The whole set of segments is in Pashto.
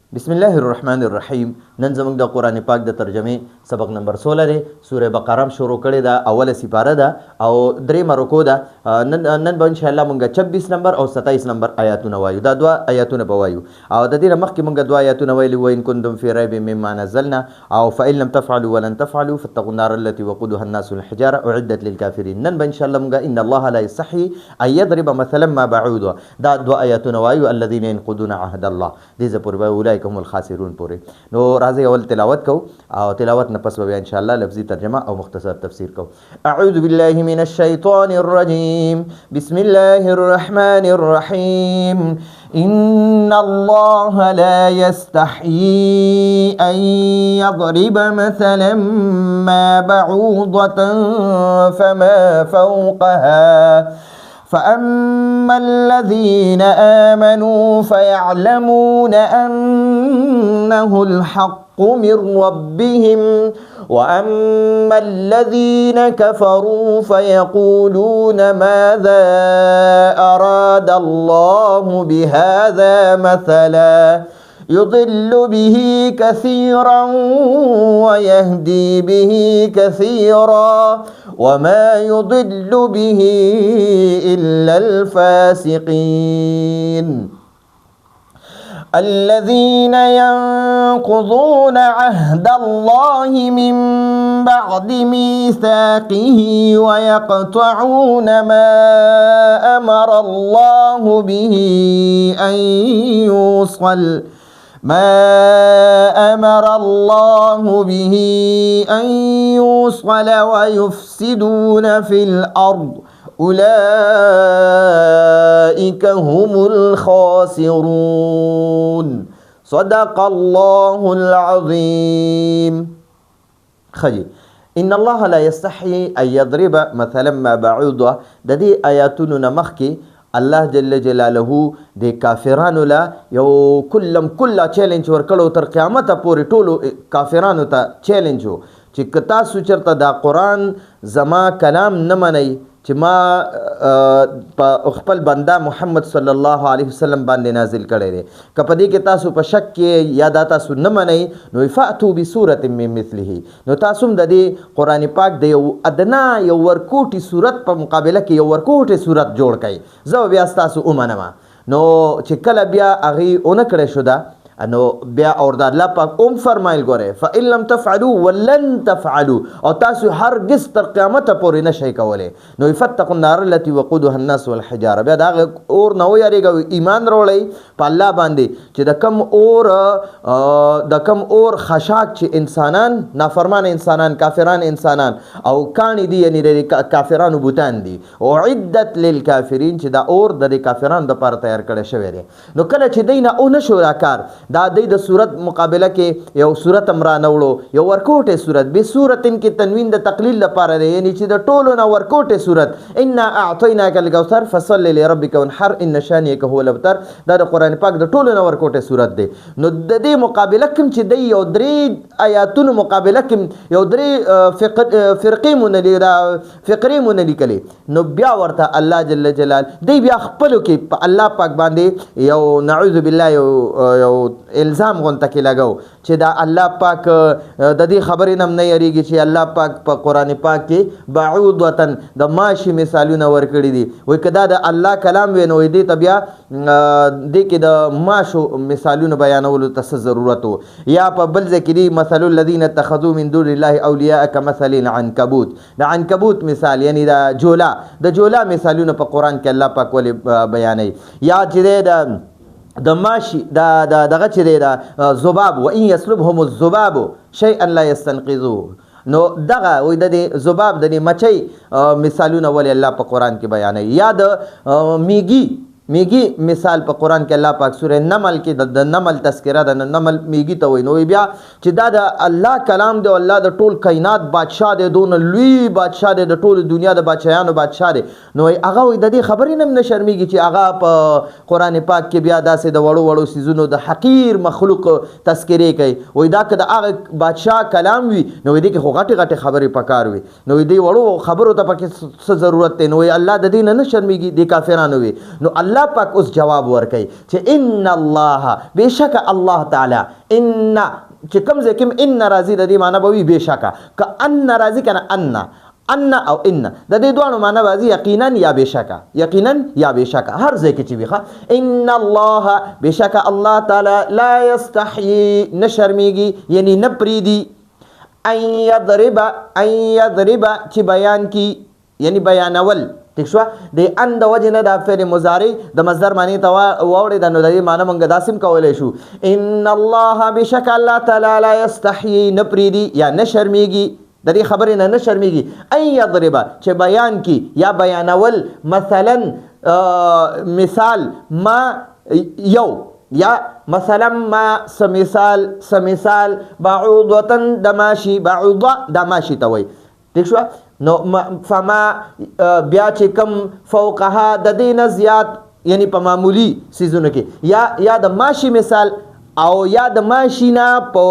بسم الله الرحمن الرحیم. نن زموږ د قرآن پاک د ترجمه سبق نمبر 16 دی. سوره بقره شروع کړې ده، اوله سپاره ده او درېمه رکو ده. نن به ان شاء الله موږ 26 نمبر او 27 نمبر آیاتونه وایو. دا دوه آیاتونه به وایو او د دې مخکې موږ دوه آیاتونه ویلي و ان کنتم فی ریب مما نزلنا او فإن لم تفعلوا ولن تفعلوا فاتقوا النار التي وقودها الناس والحجاره اعدت للكافرين. نن به ان شاء الله موږ ان الله لا يستحي ان يضرب مثلا ما بعوض. دا دوه آیاتونه وایو الذين ينقضون عهد الله. دې زه پورې اولئک هم الخاسرون پورې. نو راځي اول تلاوت کو او تلاوت نه پس به ان شاء الله لفظي ترجمه او مختصر تفسیر کو. اعوذ بالله من الشیطان الرجیم. بسم الله الرحمن الرحیم. إن الله لا يستحيي أن يضرب مثلا ما بعوضة فما فوقها فأما الذين آمنوا فيعلمون أنه الحق من ربهم وأما الذين كفروا فيقولون ماذا أراد الله بهذا مثلا يضل به كثيرا ويهدي به كثيرا وما يضل به إلا الفاسقين. الذين ينقضون عهد الله من بعد ميثاقه ويقطعون ما أمر الله به أن يوصل ويفسدون في الأرض أولئك هم الخاسرون. صدق الله العظيم. خجي ان الله لا يستحي ان يضرب مثلا ما بعوضه. د دې آیاتونو نمخ کې الله جل جلاله د کافرانو لا یو کله چیلنج ورکړو تر قیامت پورې ټولو کافرانو ته چیلنج و چې کتا سوچرته دا قرآن زما کلام نه منئ چې ما په خپل بنده محمد صلی الله علیه وسلم باندې نازل کړی دی. که په دې کې تاسو په شک کې یا دا تاسو نه منئ نو فأتوا بسورة من مثله. نو تاسو هم د دې قرآن پاک د یو ادنا یو ورکوټي صورت په مقابله کې یو ورکوټي صورت جوړ کړئ. زه بیا ستاسو ومنم. نو چې کله بیا هغې ونه کړی شو ده نو بیا اور د الله پاک فرمایل ګوره فإن لم تفعلوا ولن تفعلوا او تاسو هرگز تر قیامت پورې نشئ کولی. نو فتقوا النار التي وقودها الناس والحجاره. بیا دا اور نه ویریږئ، ایمان راوړئ په الله باندې چې د کم اور خشاک چې انسانان نافرمان انسانان کافران انسانان او کاڼي دي یعنی د کافرانو بوتان دي اعدت للکافرین چې دا اور د کافرانو دپاره تیار کړی شوی دی. نو کله چې دی نه ونه شو دا کار دا د صورت مقابله کې یو صورت امرا نوړو یو ورکوټه صورت به صورتن کې تنوین د تقلیل لپاره دی یعنی چې د ټولو نه ورکوټه صورت ان اعطیناک الکوثر فصل لربک وانحر ان شانئک هو الابتر. دا د قران پاک د ټولو نه ورکوټه صورت دی. نو د دې مقابله کوم چې دی یو درې آیاتونو مقابله کوم یو درې فرقې مونږ لیکلي. نو بیا ورته الله جل جلال دی بیا خپل کې الله پاک باندې یو نعوذ بالله یو الزام غونته کې لګاو چې دا الله پاک د دې خبرې نه نه یریږي چې الله پاک په قرآن پاک کې بعوض وطن د ماشي مثالونه ورکړي دي. وایي که دا د الله کلام وي نو دې ته بیا دې کې د ماشو مثالونه بیانولو ته څه ضرورت و. یا په بل ځای کې دي مثل الذین اتخذوا من دون الله اولیاء کمثل العنکبوت. د عنکبوت مثال یعنی د جولا مثالونه په قرآن کې الله پاک ولې بیانوي. یا چې د ماشي دغه چې دی د ذباب وان یسلبهم الذباب شیئا لا یستنقذوه. نو دغه وایي د دې ذباب د دې مچۍ مثالونه ولې الله په قرآن کې بیانوي. یا د میږي مثال په قرآن کې الله پاک سوره نمل کې د نمل تذکره د نمل میږي ته وایي. نو بیا چې دا د الله کلام دی او الله د ټول کائنات بادشاه دی، دونه لوی بادشاه دی، د ټول دنیا د بادشاهانو بادشاه دی. نو هغه وایي د دې خبرې نه نه شرمیږي چې هغه په قرآن پاک کې بیا داسې د وړو څیزونو د حقیر مخلوق تذکرې کوي. وایي دا که د هغه بادشاه کلام وي نو دې کې خو غټې خبرې پکار وي. نو دې وړو خبرو ته پکې څه ضرورت دی. نو الله د دې نه شرمیږي د کافرانو وي. نو الله الله پاک اوس جواب ورکوي چې ان الله بېشکه الله تعالی ان چې کوم ځای کې ان راځي د دې معنی به وي بېشکه که ان راځي که نه ان او ان د دې دواړو معنی راځي یقینا یا بېشکه یقینا یا بېشکه هر ځای کې چې وي ان الله بېشکه الله تعالی لا یستحیي نه شرمیږي یعنی نه پرېږدي ان یضرب چې بیان کی یعنی بیانول ٹھیک شو د ان د وجه نه د فعل مضارع د مصدر معنی ته واوړې د نو د معنی مونږ داسم کولای شو ان الله بشک الله تعالی لا یستحیي نه پرېږدي یا نه شرمیږي د دې خبرې نه شرمیږي ان یضرب چې بیان کی یا بیانول مثلا مثال ما یو یا مثلا ما سمثال بعوضة دماشي بعوضة دماشي ته وایي ٹھیک شو نو فما بیا چې کم فوقها د دې نه زیات یعنی په معمولی سیزونو کې یا د ماشي مثال او یا د ماشي نه په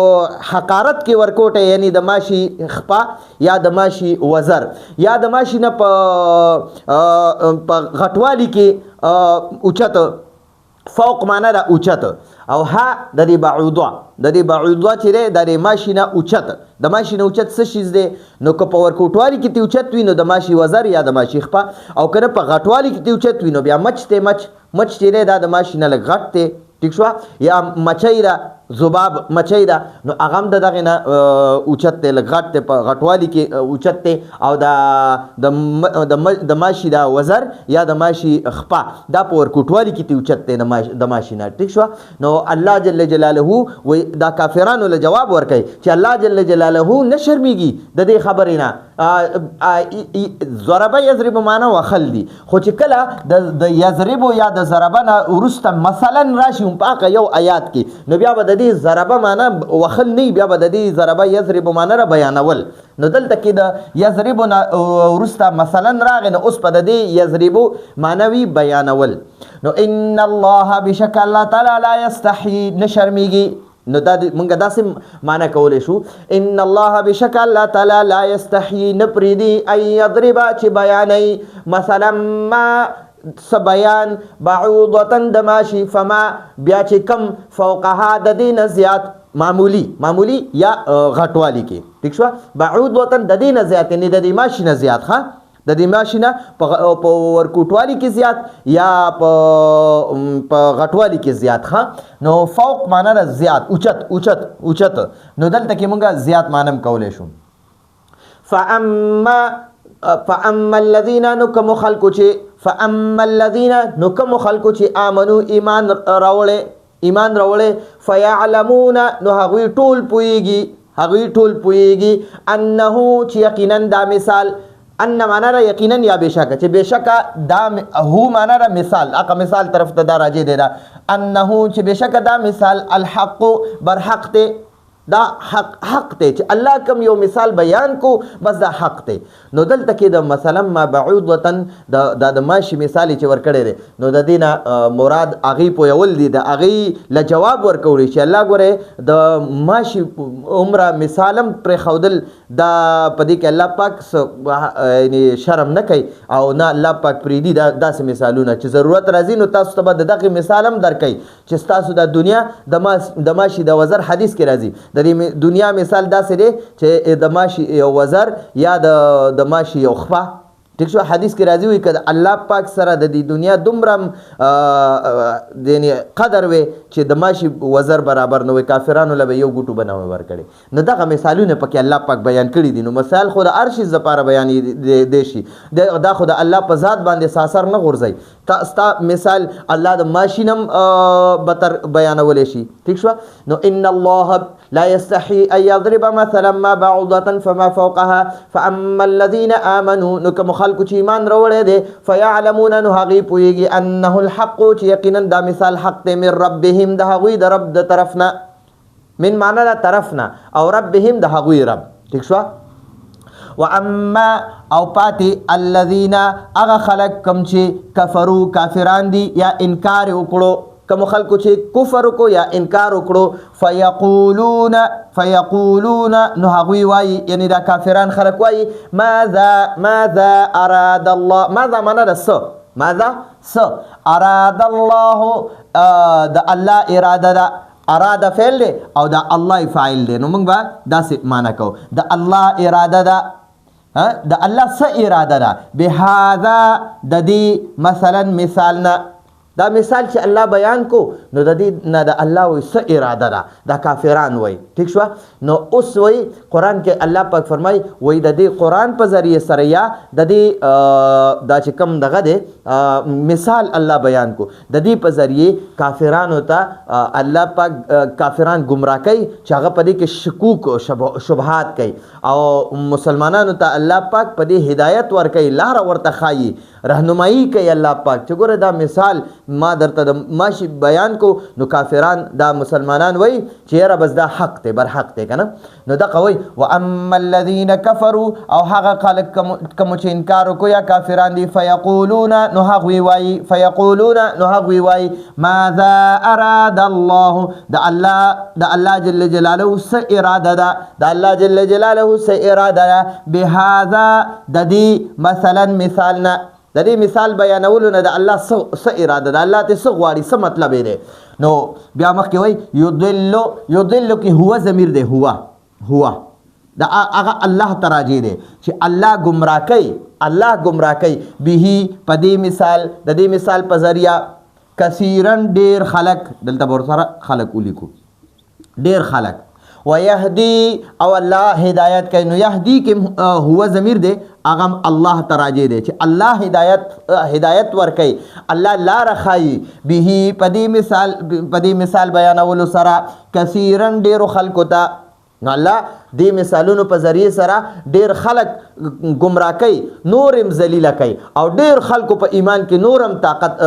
حقارت کې ورکوټه یعنی د ماشي خپا یا د ماشي وزر یا د ماشي نه په غټوالي کې اوچت فوق معنا د اوچت او ها د دې بعوضه چې دی د دې ماشي نه اوچت د ماشي نه اوچت څه شیز دی نو که په ورکوټوالي کې تی اوچت وي نو د ماشي وزر یا د ماشي خپا او که نه په غټوالي کې تی اوچت وي نو بیا مچ چې دی دا د ماشي نه لږ غټ دی ٹھیک شو یا مچۍ ده ذباب مچۍ ده نو هغه هم د دغې نه اوچت دی لږ غټ دی په غټوالي کې اوچت دی او د ماشي دا وزر یا د ماشي خپا دا په ورکوټوالي کې تی اوچت دی د ماشي نه ٹھیک شو نو الله جل جلاله وی دا کافرانو له جواب ورکوي چې الله جل جلاله نه شرمیږي د دې خبرې نه ضربه یضرب معنا وخل دي خو چې کله د یضرب یا د ضربه نه وروسته مثلا راشي په یو آیات کې نو بیا به د دې ضربه معنا وخل نه بیا به د دې ضربه یضرب معنا را بیانول نو دلته کې د یضرب وروسته مثلا راغی نو اوس په د دې یضرب معنوي بیانول نو ان الله بشک الله تعالی لا یستحیي نه شرمیږي نو دا مونږ داسې معنی کولی شو ان الله بشک الله تعالی لا یستحیي نه پرېږدي ان یضرب چې بیانوي مثلا ما سبیان بعوضة د ماشي فما بیا چې کم فوقها د دې نه زیات معمولی یا غټوالی کې ٹھیک شو بعوضة د دې نه زیات یعنی د دې ماشي نه زیات د دې ماشي نه په ورکوټوالي کې زیات یا په غټوالي کې زیات نو فوق معنا را زیات اوچت نو دلته کې مونږه زیات مانم کولی شو فاما الذين نكم خلقو چې آمنو ایمان راوړې فیعلمون نو هغوی ټول پوهیږي انه چې یقینا دا مثال ان معنا را یقینا یا بشکه چې بشکه دا هو معنا را مثال اقا مثال طرف ته دا راځي دی دا انه چې بشکه دا مثال الحق برحق ته دا حق ته چې الله کوم یو مثال بیان کو بس دا حق ته نو دلته کې د مثلا ما بعوضة د ماشي مثال چې ورکړی دی نو د دې نه مراد هغې پوهول دي د هغې له جواب ورکولی چې الله ګورې د ماشي عمره مثالم پرېښودل دا په دې کې الله پاک یعنی شرم نه کوي او نه الله پاک پرېږدي داسې مثالونه چې ضرورت راځي نو تاسو ته به د دغې مثال هم درکوي چې ستاسو د دنیا د ماشي د وزر حدیث کې راځي د دنیا مثال داسې دی چې د ماشي یو وزر یا د ماشي یو خپه ٹھیک شو حدیث کې راځي وي که الله پاک سره د دې دنیا دومره قدر وي چې د ماشي وزر برابر نه وي کافرانو له به یو ګوټو بناوي ورکړي نو دغه مثالونه پکې الله پاک بیان کړي دي نو مثال خو د هر شي لپاره بیان دی شي دا خو د الله په ذات باندې ساسر نه غورځي ستا مثال الله د ماشي نم بتر بیانولی شي ٹھیک شو نو ان الله لا يستحي ان يضرب مثلا ما بعوضة فما فوقها فاما الذين امنوا نو کوم خلکو چې ایمان راوړی دی فیعلمون نو هغوی پوهیږي انه الحق چې یقینا دا مثال حق دی من ربهم د هغوی د رب د طرف نه من معنا د طرف نه او ربهم د هغوی رب ٹھیک شو واما او پاتې الذين هغه خلک کوم چې کفرو کافران دي یا انکار وکړو کوم خلکو چې کفر وکړو یا انکار وکړو فیقولون نو هغوی وایي یعنی دا کافران خلک وایي ماذا اراد الله ماذا معنا د څه ماذا س اراد الله د الله اراده ده اراده فعل دی او د الله فاعل دی نو موږ به داسې معنا کوو د الله اراده ده د الله څه اراده ده بهذا د دې مثلا مثال نه دا مثال چې الله بیان کو نو د دې نه د الله وایي څه اراده ده دا کافران وایي ٹھیک شوه نو اوس وایي قرآن کې الله پاک فرمایي وایي د دې قرآن په ذریعې سره یا د دې دا چې کوم دغه دی مثال الله بیان کو د دې په ذریعې کافرانو ته الله پاک کافران گمراه کوي چې هغه په دې کې شکوک او شبهات کوي او مسلمانانو ته الله پاک په دې هدایت ورکوي لاره ورته ښایي رهنمایي کوي الله پاک چې ګوره دا مثال ما درته د ماشي بیان کو نو کافران دا مسلمانان وای چې یاره بس دا حق دی بر حق دی کنه نو دا قوي واما الذين كفروا او هغه خلک کوم چې انکار وکړي یا کافران دي فيقولون نو هغه وای ماذا اراد الله د الله جل جلاله س اراده ده د الله جل جلاله س اراده ده بهذا د دې مثلا مثالنا د دې مثال بیانولو نه د الله څه اراده ده الله ته څه غواړي څه مطلب دی نو بیا مخکې وایي یضل کې هو ضمیر دی هو د هغه الله ته راجع دی چې الله ګمراه کوي به په دې مثال د دې مثال په ذریعه کثیرن ډیر خلق دلته ورسره خلق ولیکو ډیر خلق ويهدي او الله هدایت کوي نو يهدي کې هو ضمیر دی هغه الله تراجه دی چې الله هدایت ور کوي الله لار خای به پدې مثال بیانولو سره کثیرن ډیر خلکو ته نو الله دې مثالونو په ذریعه سره ډیر خلک گمراه کوي نورم ذلیل کوي او ډیر خلکو په ایمان کې نورم طاقت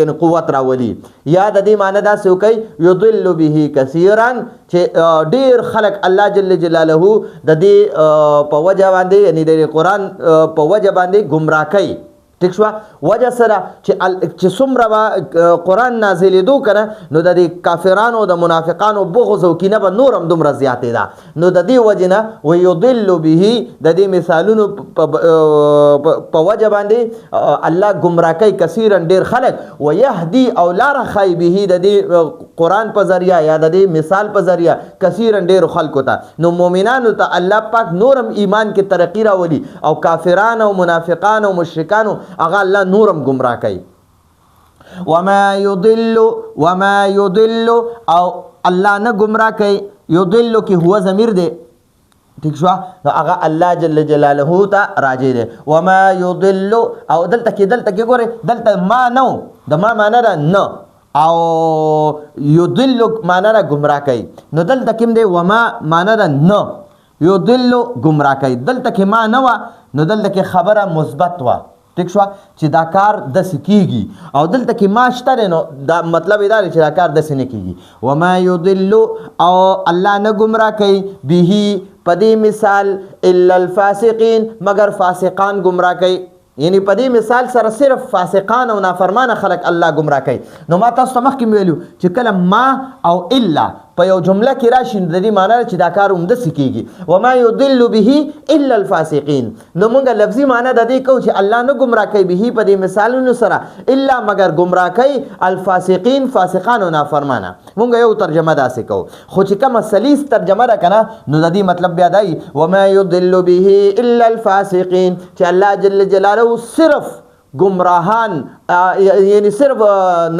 یعنی قوت راولي یا د دې معنی دا څه کوي یضل به کثیرا چې ډیر خلک الله جل جلاله د دې په وجه باندې یعنی د قرآن په وجه باندې گمراه کوي ٹھیک شو وجه سره چې څومره قرآن نازلېدو کنه نو د دې کافرانو د منافقانو بغض او کینه به نورم دومره زیاتې ده نو د دې وجه نه ویضل به د دې مثالونو په وجه باندې الله گمراه کوي کثیرا ډیر خلک ويهدي او لار خای به د دې قرآن په ذریعه یا د دې مثال په ذریعه کثیرا ډیر خلکو ته نو مؤمنانو ته الله پاک نورم ایمان کې ترقی راولي او کافرانو او منافقانو او مشرکانو اغا الله نورم گمراه کوي وما يضل او الله نه گمراه کوي يضل کی هو ضمیر دی ٹھیک شو هغه الله جل جلاله ته راجع دی وما يضل او دلته کې ګوره دلته ما نو د ما معنی ده نه او يضل معنی ده گمراه کوي نو دلته کې دی وما معنی ده نه يضل گمراه کوي دلته کې ما نه نو دلته کې خبره مثبت وا ٹھیک شو چې دا کار د سکیږي او دلته کې ما شته نو دا مطلب دا چې دا کار د سنه کیږي وما يضل او الله نه گمراه کوي به پدې مثال الا الفاسقين مگر فاسقان گمراه کوي یعنی پدې مثال سره صرف فاسقان او نافرمان خلق الله گمراه کوي نو ما تاسو ته مخکې ویلو چې کله ما او الا په یو جمله کې راشي د دې معنی چې دا کار هم د سکیږي وما يضل به الا الفاسقين نو موږ لفظي معنی د دې کو چې الله نه گمراه کوي به په دې مثالونو سره الا مگر گمراه کوي الفاسقين فاسقان او نافرمانه موږ یو ترجمه داسې کو خو چې کوم سلیس ترجمه را کنه نو د دې مطلب بیا دی وما يضل به الا الفاسقين چې الله جل جلاله صرف گمراهان یعنی صرف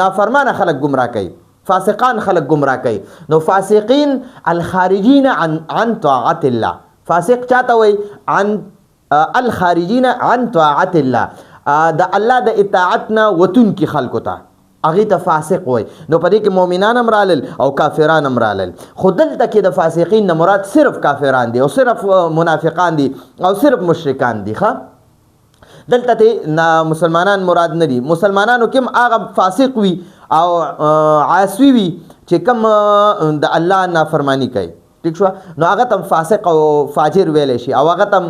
نافرمانه خلق گمراه کوي فاسقان خلق گمراه کوي نو فاسقین الخارجین عن طاعت الله فاسق چاته وي عن الخارجین عن طاعت الله د الله د اطاعتنا وتون کی خلق ته اغه ته فاسق وي نو پدې کې مؤمنان امرالل او کافران امرالل خودل تک د فاسقین نه مراد صرف کافران دي او صرف منافقان دي او صرف مشرکان دي ښا دلته ته مسلمانان مراد نه دي مسلمانانو کوم هغه فاسق وي او عاصی وي چې کوم د الله نافرمانی کوي ٹھیک شو نو هغه تم فاسق او فاجر ویل شي او هغه تم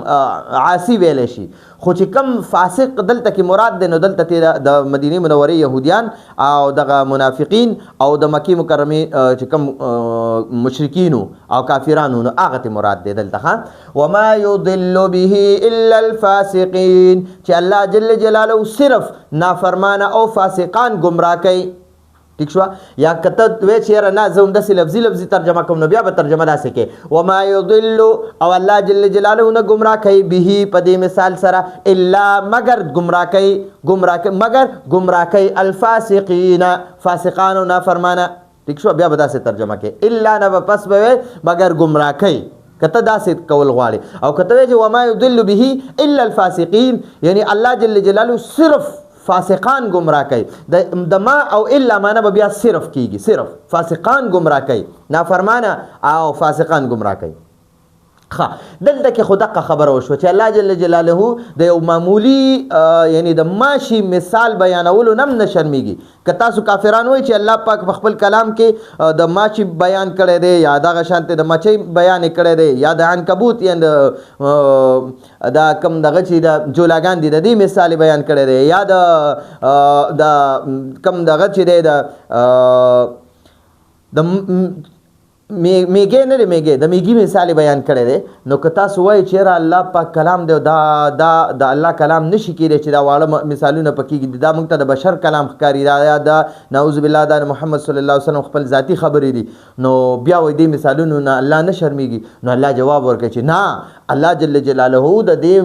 عاصی ویل شي خو چې کم فاسق دلته کې مراد دی نو دلته د مدینه منورې يهوديان او دغه منافقین او د مکی مکرمه چې کم مشرکین او کافرانو نو هغه مراد دی دلته وما يضل به الا الفاسقين چې الله جل جلاله صرف نافرمانه او فاسقان گمراه کوي ٹھیک شو یا کته وې چیرې نه زوم د لفظي ترجمه کوم نو بیا به ترجمه داسې کې وما يضل او الله جل جلاله نه گمراه کوي به په دې مثال سره الا مگر گمراه کوي الفاسقین فاسقان او نافرمانه ٹھیک شو بیا به داسې ترجمه کې الا نه پس به مگر گمراه کوي کته داسې کول غواړي او کته وې وما يضل به الا الفاسقین یعنی الله جل جلاله صرف فاسقان گمراه کوي د ما او الا معنا به بیا صرف کیږي صرف فاسقان گمراه کوي نافرمانه او فاسقان گمراه کوي دلته کې خدقه خبره وشو چې الله جل جلاله د یو معمولی یعنی د ماشي مثال بیانولو نم نه شرمېږي که تاسو کافران وای چې الله پاک په خپل کلام کې د ماشي بیان کړی دی یا دغه شانته د مچۍ بیان کړی دی یا د عنکبوت یا دا کم دغه چې د جولاګان دي د دې مثال بیان کړی دی یا د کم دغه چې دی د میګه نه دی میګه د میګي مثال بیان کړی دی نو که تاسو وایئ چېرې الله پاک کلام دی دا الله کلام نشي کېدی چې دا واړه مثالونه پکې دا موږ ته د بشر کلام ښکاري دا د نعوذ بالله دا محمد صلی الله علیه وسلم خپل ذاتي خبرې دي نو بیا وایي دې مثالونو نه الله نه شرمېږي نو الله جواب ورکوي چې نه الله جل جلاله د دې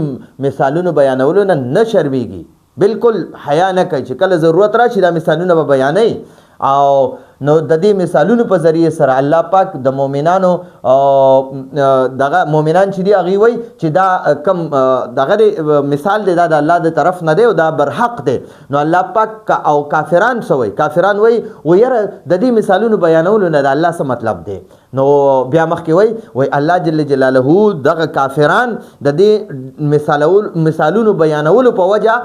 مثالونو بیانولو نه شرمېږي بالکل حیا نه کوي چې کله ضرورت راشي دا مثالونه به بیانوي او نو د دې مثالونو په ذریعه سره الله پاک د مؤمنانو دغه مؤمنان چې دی هغه وای چې دا کم دغه مثال دی دا د الله د طرف نه دی او دا برحق دی نو الله پاک او کافران سوي کافران وای ويره د دې مثالونو بیانولو نه د الله څه مطلب دی نو بیا مخکې وای الله جل جلاله دغه کافران د دې مثالونو بیانولو په وجه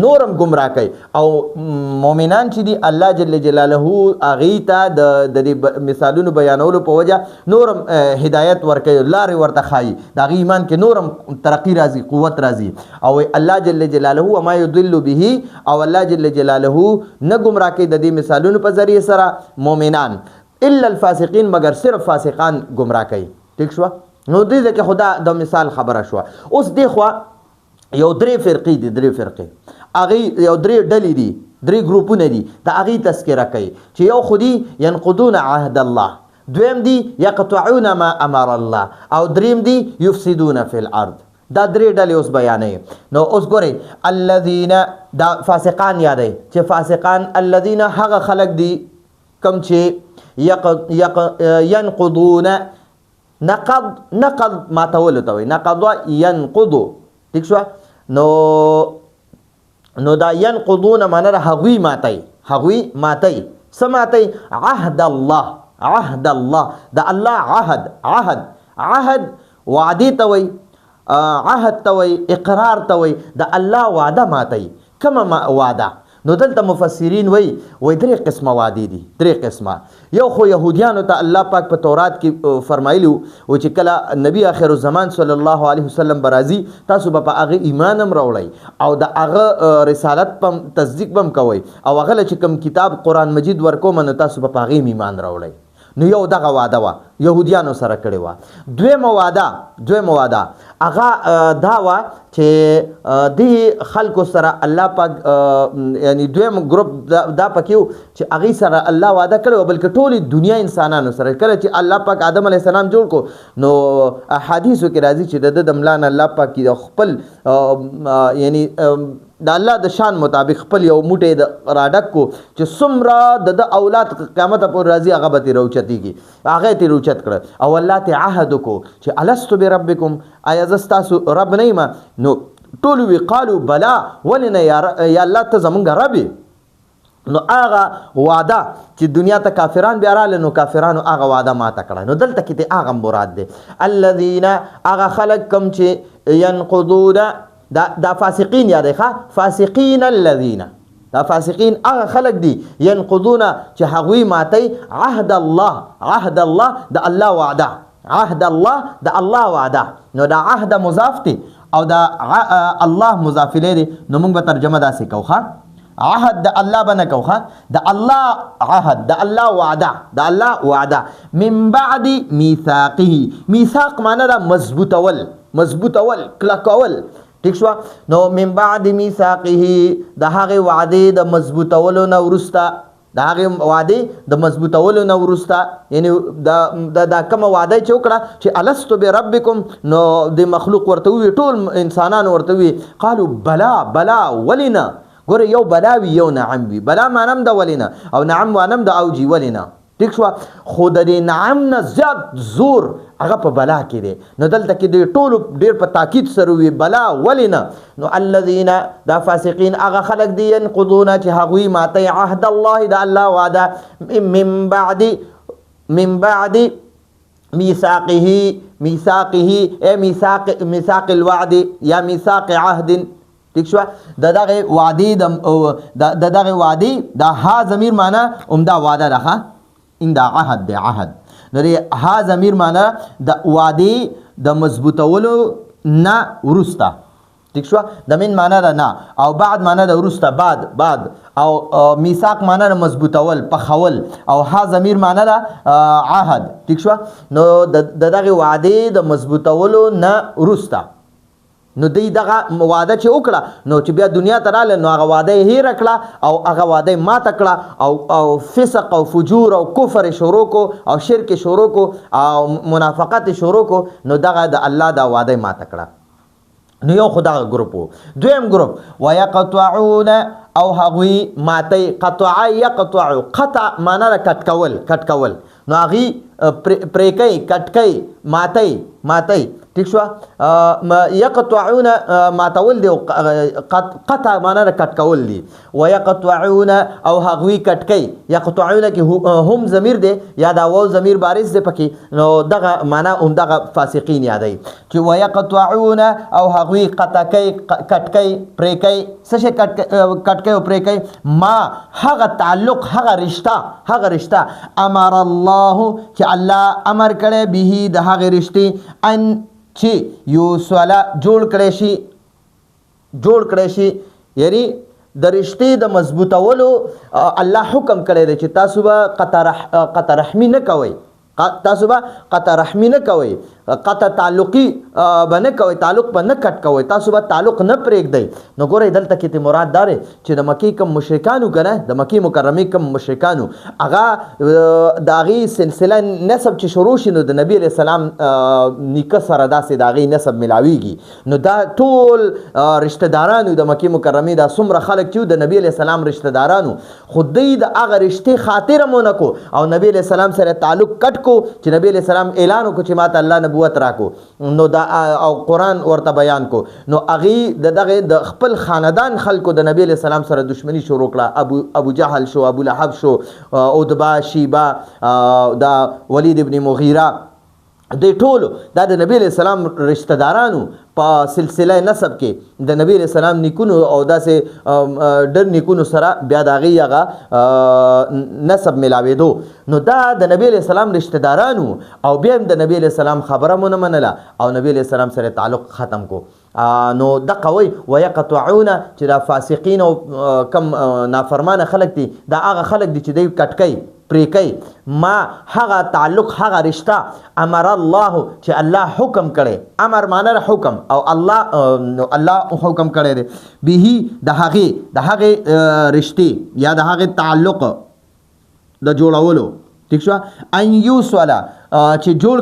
نورم گمراه کوي او مؤمنان چې دی الله جل جلاله هغه ته د دې مثالونو بیانولو په وجه نورم هدایت ورکوي لارې ورته ښایي د هغې ایمان کې نورم ترقي راځي قوت راځي او الله جل جلاله وما يضل به او الله جل جلاله نه ګمراه کوي د دې مثالونو په ذریعه سره مؤمنان الا الفاسقین مگر صرف فاسقان گمراه کوي ٹھیک شو نو دې کې خدا د مثال خبره شو اوس دې خوا یو درې فرقې دي درې فرقې هغې یو درې ډلې دي درې ګروپونه دي د هغې تذکره کوي چې یو خو دي ینقضون عهد الله دویم دي یقطعون ما امر الله او دریم دي یفسدون فی الارض دا درې ډلې اوس بیانوي نو اوس ګورئ الذین دا فاسقان یادوي چې فاسقان الذین هغه خلک دي کم چې ینقضون نقض ماتولو ته وایي نقض ینقضو ٹھیک شو نو دا ینقضون معنا د هغوی ماتي څه ماتي عهد الله د الله عهد وعدې ته وایي عهد ته وایي اقرار ته وایي د الله وعده ماتي کومه وعده نو دلته مفسرین وایي درې قسمه وعدې دي درې قسمه یو خو یهودیانو ته الله پاک په تورات کې فرمایلی و چې کله نبی آخر الزمان صلی الله علیه وسلم برازي تاسو به په هغه ایمان هم راوړئ او د هغه رسالت په تصدیق به هم کوئ او هغه له چې کوم کتاب قرآن مجید ورکوم نو تاسو به په هغې ایمان راوړئ نو یو دغه واده وه یهودیانو سره کړې وه دویمه واده هغه دا وه چې دې خلکو سره الله پاک یعنی دویم ګروپ دا پکې و چې هغې سره الله واده کړی و بلکې ټولې دنیا انسانانو سره کله چې الله پاک آدم علیه السلام جوړ کو نو احادیثو کې راځي چې د ملا نه الله پاک خپل یعنی د الله د شان مطابق خپل یو موټی د راډک کو چې څومره د اولاد قیامت پورې راځي هغه به ترې راوچتېږي هغه یې ترې اوچت کړه او الله ته عهد وکړو چې الستو بربکم آیا زه ستاسو رب نه یم نو ټول وی قالو بلا ولې نه یا الله ته زمونږ رب نو هغه وعده چې دنیا ته کافران بیا راغله نو کافرانو هغه وعده ماته کړه نو دلته کې ته هغه مراد دی الذین هغه خلک کوم چې ینقضون دا فاسقین یادی فاسقین الذین دا فاسقین هغه خلق دي ینقضون چې هغوی ماتی عهد الله د الله وعده عهد الله د الله وعده، نو دا عهد مضاف دی او دا الله مضاف الیه دی. نو موږ به ترجمه داسې کوو ښه، عهد د الله به نه کوو ښه، د الله عهد، د الله وعده، د الله وعده. من بعد میثاقه، میثاق معنی دا مضبوطول، مضبوطول، کلکول. ٹھیک شو؟ نو من بعد میثاقه، د هغې وعدې د مضبوطولو نه وروسته، د هغې وعدې د مضبوطولو نه وروسته، یعنی دا کومه وعده چې وکړه چې الستو بربکم، نو د مخلوق ورته ووي، ټول انسانان ورته ووي قالو بلا بلا ولې نه. ګوره یو بلا وي یو نعم وي، بلا مانم د ولې نه او نعم مانم د اوجي ولې نه. ٹھیک شو؟ خو د دې نعم نه زیات زور هغه په بلا کې دی. نو دلته کې د ټولو ډېر په تاکید سره وي بلا ولې نه. نو الذین، دا فاسقین هغه خلک دي، ینقضون چې هغوی ماته عهد الله، د الله وعده، من بعد میثاقه، میثاقه ای میثاق الوعد یا میثاق عهد. ٹھیک شو؟ د دغه وعدې د دغه وعدې دا ها ضمیر معنی عمده وعده ده، ان دا عهد دی، عهد. نو د ها ضمیر معنی د وعدې د مضبوطولو نه وروسته. ٹھیک شو؟ د من معنی ده نه، او بعد معنی ده وروسته، بعد او میثاق معنی ده مضبوطول، پخول، او ها ضمیر معنی ده عهد. ٹھیک شو؟ نو د دغه وعدې د مضبوطولو نه وروسته، نو دی دغه وعده چې وکړه، نو چې بیا دنیا ته راغله، نو هغه وعده یې هېره کړه او هغه وعده یې ماته کړه او فسق او فجور او کفر شروع کو او شرک شروع کو او منافقت شروع کو. نو دغه د الله دا وعده یې ماته کړه. نو یو خو دغه ګروپ و. دویم ګروپ ویقطعون، او هغوی ماتی، قطع یقطع، قطع معنی ده کټ کول، کټ کول. نو هغوی پرې کوي، کټ کوي، ماتی. ٹھیک شو؟ یقطعون ماتول دی، قطع معنی ده کټ کول دی. ویقطعون، او هغوی کټ کوي، یقطعون کې هم ضمیر دی یا دا واو ضمیر بارز دی پکې، نو دغه معنی هم دغه فاسقین یادوي چې ویقطعون، او هغوی قطع کوي، کټ کوي، پرې کوي. څه شی کټ کوي او پرې کوي؟ ما هغه تعلق، هغه رشته امر الله چې الله امر کړی، به د هغې رشتې، ان چې یوصله جوړ کړی شي، یعنی د رشتې د مضبوطولو الله حکم کړی دی چې تاسو به قطع رحمي نه کوئ، تاسو به قطع رحمي نه کوئ، قطع تعلقي به نه کوئ، تعلق به نه کټ کوئ، تاسو به تعلق نه پرېږدئ. نو ګورئ دلته کې مراد دا دی چې د مکې کوم مشرکانو که نه، د مکې مکرمې کوم مشرکانو، هغه د هغې سلسله نسب چې شروع شي، نو د نبي علیه السلام نیکه سره داسې د هغې نسب ملاویږي. نو دا ټول رشته دارانو د مکې مکرمې، دا څومره خلک چې د نبي علیه السلام رشته دارانو، خو دوی د هغه رشتې خاطره مو نه کو او نبي علیه السلام سره تعلق کټ کو چې نبی علیہ السلام اعلان وکړو چې ماته الله نبوت راکو، نو دا او قرآن ورته بیان کو. نو هغې دغه د خپل خاندان خلکو د نبی علیہ السلام سره دشمنی شروع کړه. ابو جهل شو، ابو لهب شو، عتبه، شیبه، دا ولید ابن مغیره، د ټولو دا د نبی علیہ السلام رشتہ دارانو په سلسله نسب کې د نبی علیہ السلام نیکونو او داسې ډېر نیکونو سره بیا د هغې هغه نسب ملاوېدو. نو دا د نبی علیہ السلام رشتہ دارانو او بیا هم د نبی علیہ السلام خبره مو نه منله او نبی علیہ السلام سره تعلق ختم کو. نو دقه وی ویقطعون چې دا فاسقین او کم نافرمانه خلک دي، دا هغه خلک دي چې دوی کټ کوي، پرې کوي، ما هغه تعلق، هغه رشته امر الله چې الله حکم کړی، امر معنی حکم، او الله حکم کړی دی، به د هغې رشتې یا د هغې تعلق د جوړولو. ٹھیک شو؟ ان یوصله چې جوړ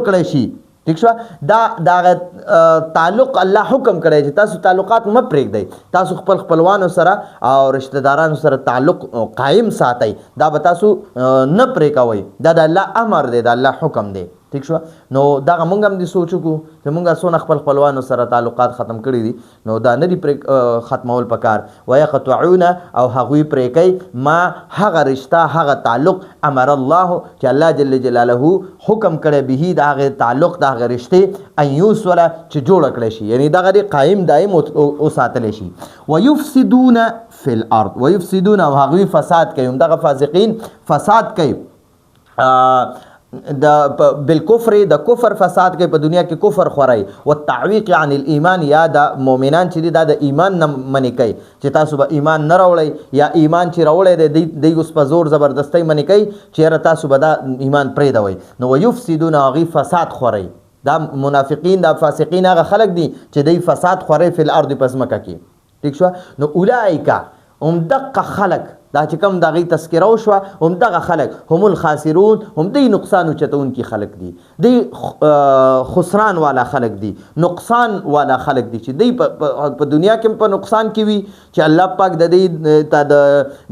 کړی شي. ٹھیک شو؟ دا تعلق الله حکم کړی چې تاسو تعلقات مه پرېږدئ، تاسو خپل خپلوانو سره او رشتہ دارانو سره تعلق قائم ساتئ، دا به تاسو نه پرې کوئ، دا د الله امر دی، د الله حکم دی. ٹھیک شو؟ نو دغه مونږ هم دې سوچ وکړو چې مونږ څونه خپل خپلوانو سره تعلقات ختم کړي دي، نو دا نه دي پرې ختمول پکار. ویقطعون، او هغوی پرې کوي، ما هغه رشته، هغه تعلق امر الله چې الله جل جلاله حکم کړی، به د هغې تعلق، د هغه رشتې، ان یوصله چې جوړه کړی شي، یعنی دغه دې قایم دایم وساتلی شي. ویفسدون فی الارض، ویفسدون، او هغوی فساد کوي، همدغه فاسقین فساد کوي. بالکفر د کفر فساد کوي په دنیا کې کفر خورای او تعویق عن الايمان یا د مؤمنان چې دا د ایمان نه منی کوي چې تاسو به ایمان نه راوړی یا ایمان چې راوړی دی اوس په زور زبردستی منی کوي چې تاسو به دا ایمان پرې دوی نو ويفسدون غي فساد خورای دا منافقین دا فاسقین هغه خلق دي چې دی فساد خورای په الارض پس مکه کې ٹھیک شو نو اولئک هم دقه خلق دا چې کوم دغه تذکره وشو هم دغه خلق هم الخاسرون هم دی نقصان چتون کی خلق دي دی خسران والا خلق دي نقصان والا خلق دي چې دی په دنیا کې په نقصان کې وي چې الله پاک د دې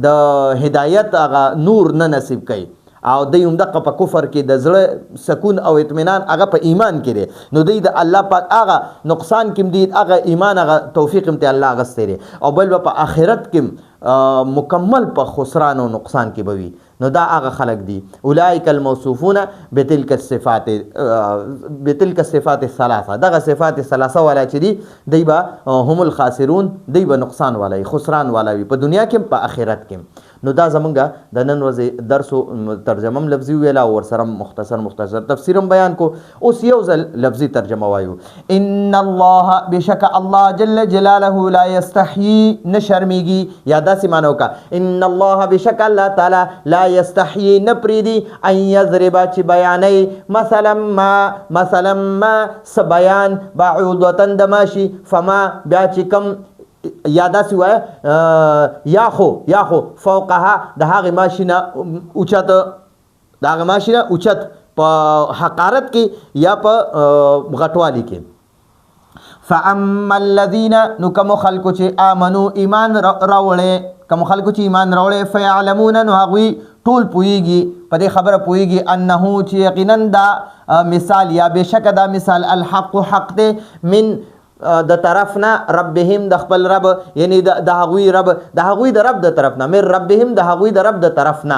د هدایت هغه نور نه نصیب کوي او دی هم دغه په کفر کې د زړه سکون او اطمینان هغه په ایمان کې دی نو دی د الله پاک هغه نقصان کې دی هغه ایمان هغه توفیق هم ته الله غستې دی او بل په آخرت کې مکمل په خسران او نقصان کې بوي نو دا هغه خلق دي اولئک الموصوفون بتلك الصفات الثلاثه دغه صفات ثلاثه والا چې دی به هم الخاسرون دی به نقصان والا خسران والا وي په دنیا کې په آخرت کې نو دا زمونږه د نن ورځې درس ترجمه لفظي ویلا او سره مختصر تفسیر بیان کو اوس یو ځل لفظي ترجمه وایو ان الله بشک الله جل جلاله لا يستحيي نشرميږي یا داسې معنی وکا ان الله بشک الله تعالی لا يستحيي نپریدي ان يضرب چې بیانې مثلا ما س بیان بعوضه دماشي فما بیا چې کم یا داسې وایه یا خو فوقها د هغې ماشینه اوچت د هغه ماشینه اوچت په حقارت کې یا په غټوالي کې فاما الذين نو کوم خلکو چې آمنو ایمان راوړی کوم خلکو چې ایمان راوړی فیعلمون نو هغوی ټول پوهیږي په دې خبره پوهیږي انه چې یقینا دا مثال یا بشک دا مثال الحق حق دی من د طرفنا ربهم د خپل رب یعنی د هغوی رب د هغوی د رب د طرفنا من ربهم د هغوی د رب د طرفنا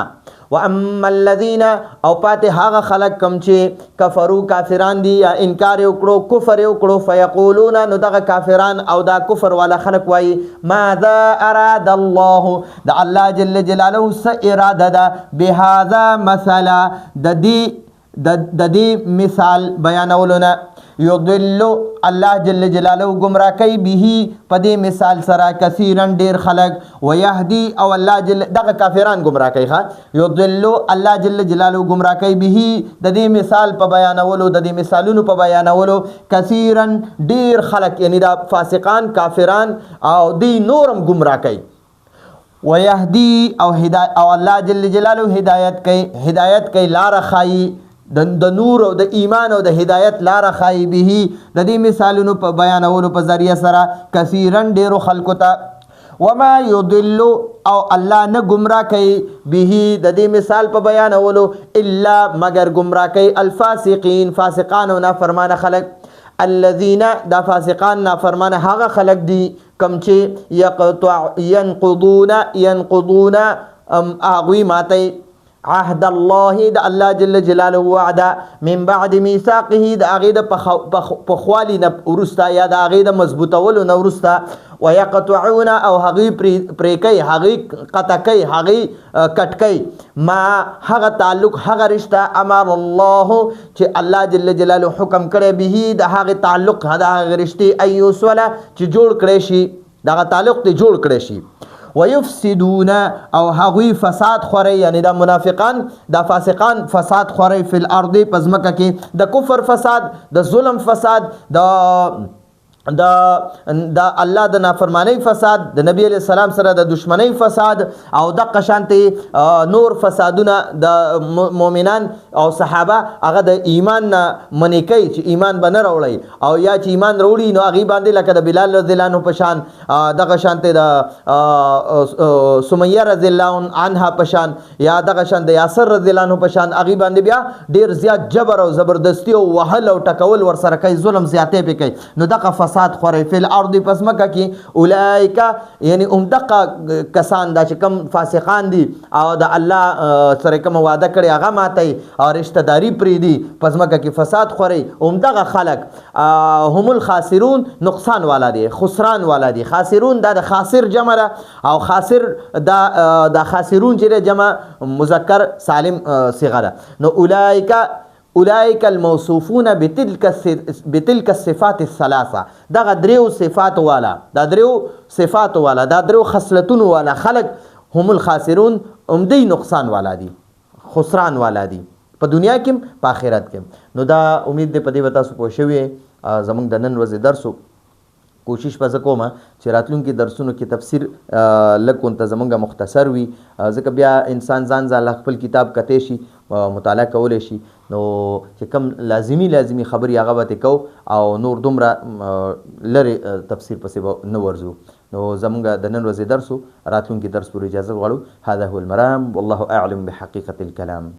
واما الذين او پاتې هغه خلق کم چې کفرو کافران دي یا انکار وکړو کفر وکړو فیقولون نو دغه کافران او دا کفر والا خلق وایي ماذا اراد الله د الله جل جلاله س اراده ده بهذا مثلا د دې مثال بیانولونه یضل الله جل جلاله گمراه کوي به په دې مثال سره کثیرن ډیر خلق ويهدي او الله جل دغه کافران گمراه کوي ښا یضل الله جل جلاله گمراه کوي به د دې مثال په بیانولو د دې مثالونو په بیانولو کثیرن ډیر خلق یعنی دا فاسقان کافران او دی نورم گمراه کوي ويهدي او هدایت او الله جل جلاله هدایت کوي لار خای د نور او د ایمان او د هدایت لار خای به د دې مثالونو په بیانولو په ذریعہ سره کثیرن ډیرو خلکو ته وما يضل او الله نه گمراه کوي به د دې مثال په بیانولو الا مگر گمراه کوي الفاسقین فاسقان او نافرمان خلق الذين دا فاسقان نافرمان هغه خلق دي کم چې ينقضون اغوی ماته عهد الله د الله جل جلاله وعده من بعد ميثاقه د هغې د پخوالي نه وروسته یا د هغې د مضبوطولو نه وروسته ويقطعون او هغې پرې کوي هغې قطع کوي هغې کټ کوي ما هغه تعلق هغه رشته امر الله چې الله جل جلاله حکم کړی به د هغې تعلق د هغې رشتې ان یوصله چې جوړ کړی شي دغه تعلق ته جوړ کړی شي ويفسدون او هغوی فساد خوري یعنی دا منافقان دا فاسقان فساد خوري فی الارض پزمکه کې د کفر فساد د ظلم فساد د الله د نافرمانی فساد د نبی علیہ السلام سره د دشمنی فساد او د قشانته نور فسادونه د مؤمنان او صحابه هغه د ایمان نه منی کوي چې ایمان به نه راوړي او یا چې ایمان راوړي نو هغه باندې لکه د بلال رضی الله عنه په شان د قشانته د سمیه رضی الله عنها په شان یا د قشان د یاسر رضی الله عنه په شان هغه باندې بیا ډیر زیات جبر او زبردستی او وهل او ټکول ور سره کوي ظلم زیاتې پې کوي نو دغه فساد فساد خوري فی الارض پس مکه کې اولئک یعنی همدغه کسان دا چې کم فاسقان دي او د الله سره کوم وعده کړي هغه ماتي او رشتہ داری پری دي پس مکه کې فساد خوري همدغه خلق هم الخاسرون نقصان والا دي خسران والا دي خاسرون دا د خاسر جمع او خاسر دا خاسرون چې جمع مذکر سالم صيغه ده نو اولئک الموصوفون بتلك الصفات الثلاثه دا دریو صفات والا دا دریو خصلتون والا خلق هم الخاسرون عمدی نقصان والا دي خسران والا دي په دنیا کې په آخرت کې نو دا امید دې په دې وتا سو پوه شوي زمونږ د نن ورځې درسو کوشش به کوم چې راتلونکي درسونو کې تفسیر لکه ته زمونږ مختصر وي ځکه بیا انسان ځان خپل کتاب کته شي مطالعه کولی شي نو چې کم لازمی خبرې هغه به کو او نور دومره لري تفسیر پسې نه ورځو نو زمونږ د نن ورځې درسو راتلونکي درس پورې اجازه غواړو هذا هو المرام والله اعلم بحقیقة الكلام